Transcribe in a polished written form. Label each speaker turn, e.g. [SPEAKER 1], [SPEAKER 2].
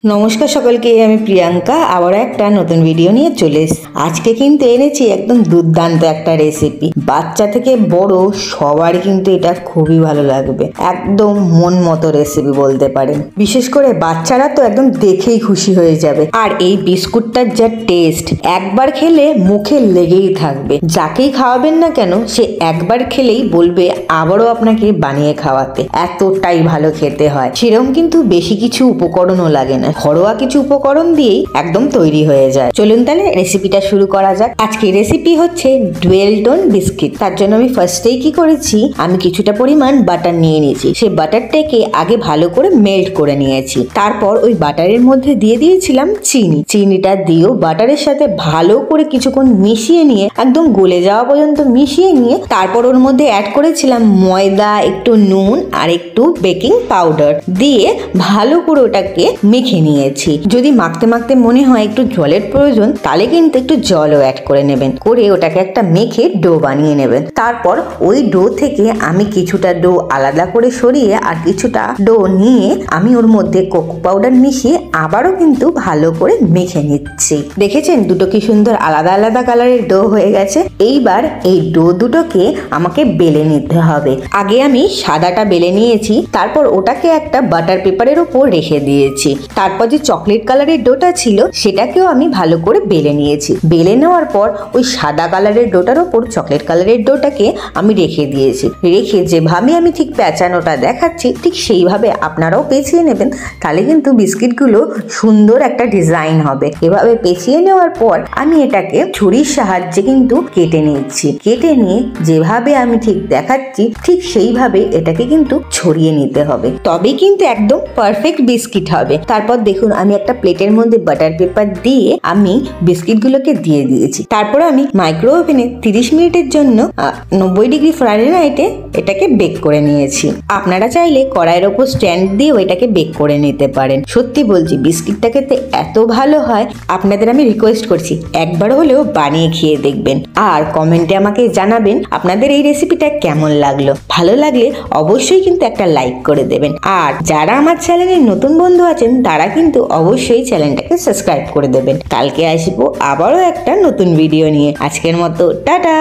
[SPEAKER 1] নমস্কার সকলকে, আমি প্রিয়াঙ্কা আবার একটা নতুন ভিডিও নিয়ে চলে এসেছি। আজকে কিন্তু এনেছি একদম দুর্দান্ত একটা রেসিপি। বাচ্চা থেকে বড় সবার কিন্তু এটা খুবই ভালো লাগবে। একদম মন মতো রেসিপি বলতে পারেন। বিশেষ করে বাচ্চারা তো একদম দেখেই খুশি হয়ে যাবে। আর এই বিস্কুটটার যা টেস্ট, একবার খেলে মুখে লেগেই থাকবে। যাকেই খাওয়াবেন না কেন সে একবার খেলেই বলবে আবারও আপনাকে বানিয়ে খাওয়াতে। এতটাই ভালো খেতে হয়। সেরকম কিন্তু বেশি কিছু উপকরণও লাগে না, ঘরোয়া কিছু উপকরণ দিয়েই একদম তৈরি হয়ে যায়। চলুন তাহলে রেসিপিটা শুরু করা যাক। আজকে রেসিপি হচ্ছে ডুয়েল টোন বিস্কিট। তার জন্য আমি ফার্স্টেই কি করেছি, আমি কিছুটা পরিমাণ বাটার নিয়ে নিয়েছি। সেই বাটারটাকে আগে ভালো করে মেল্ট করে নিয়েছি। তারপর ওই বাটারের মধ্যে দিয়ে দিয়েছিলাম চিনি। চিনিটা দিয়েও বাটারের সাথে ভালো করে কিছুক্ষণ মিশিয়ে নিয়ে, একদম গলে যাওয়া পর্যন্ত মিশিয়ে নিয়ে, তারপর ওর মধ্যে অ্যাড করেছিলাম ময়দা, একটু নুন আর একটু বেকিং পাউডার দিয়ে ভালো করে ওটাকে মেখে নিয়েছি। যদি মাখতে মাখতে মনে হয় একটু জলের প্রয়োজন, তাহলে কিন্তু একটু জলও অ্যাড করে নেবেন। করে ওটাকে একটা মেখে ডো বানিয়ে নেবেন। তারপর ওই ডো থেকে আমি কিছুটা ডো আলাদা করে সরিয়ে আর কিছুটা ডো নিয়ে আমি ওর মধ্যে কোকো পাউডার মিশিয়ে আবারও কিন্তু ভালো করে মেখে নিচ্ছি। দেখেছেন দুটো কি সুন্দর আলাদা আলাদা কালারের ডো হয়ে গেছে। এইবার এই ডো দুটোকে আমাকে বেলে নিতে হবে। আগে আমি সাদাটা বেলে নিয়েছি, তারপর ওটাকে একটা বাটার পেপারের উপর রেখে দিয়েছি। তারপর যে চকলেট কালারের ডোটা ছিল সেটাকেও আমি ভালো করে বেলে নিয়েছি। বেলে নেওয়ার পর ওই সাদা কালারের ডোটার ওপর চকলেট কালারের ডোটাকে আমি রেখে দিয়েছি। রেখে যেভাবে আমি ঠিক পেঁচানোটা দেখাচ্ছি ঠিক সেইভাবে আপনারাও পেঁচিয়ে নেবেন। তাহলে কিন্তু বিস্কিটগুলো সুন্দর একটা ডিজাইন হবে। এভাবে পেঁচিয়ে নেওয়ার পর আমি এটাকে ছুরির সাহায্যে কিন্তু কেটে নিচ্ছি। কেটে নিয়ে যেভাবে আমি ঠিক দেখাচ্ছি ঠিক সেইভাবে এটাকে কিন্তু ছড়িয়ে নিতে হবে, তবেই কিন্তু একদম পারফেক্ট বিস্কিট হবে। তারপর দেখুন আমি একটা প্লেটের মধ্যে বাটার পেপার দিয়ে আমি বিস্কিটগুলোকে দিয়ে দিয়েছি। তারপর আমি মাইক্রো ওভেনে 30 মিনিটের জন্য 90 ডিগ্রি ফারেনহাইটে এটাকে বেক করে নিয়েছি। আপনারা চাইলে কড়াইয়ের ওপর স্ট্যান্ড দিয়েও এটাকে বেক করে নিতে পারেন। সত্যি বলছি বিস্কিটটা খেতে এত ভালো হয়, আপনাদের আমি রিকোয়েস্ট করছি একবার হলেও বানিয়ে খেয়ে দেখবেন। আর কমেন্টে আমাকে জানাবেন আপনাদের এই রেসিপিটা কেমন লাগলো। ভালো লাগলে অবশ্যই কিন্তু একটা লাইক করে দেবেন। আর যারা আমার চ্যানেলের নতুন বন্ধু আছেন তারা কিন্তু অবশ্যই চ্যানেলটাকে সাবস্ক্রাইব করে দেবেন। কালকে আসবো আবারও একটা নতুন ভিডিও নিয়ে। আজকের মতো টাটা।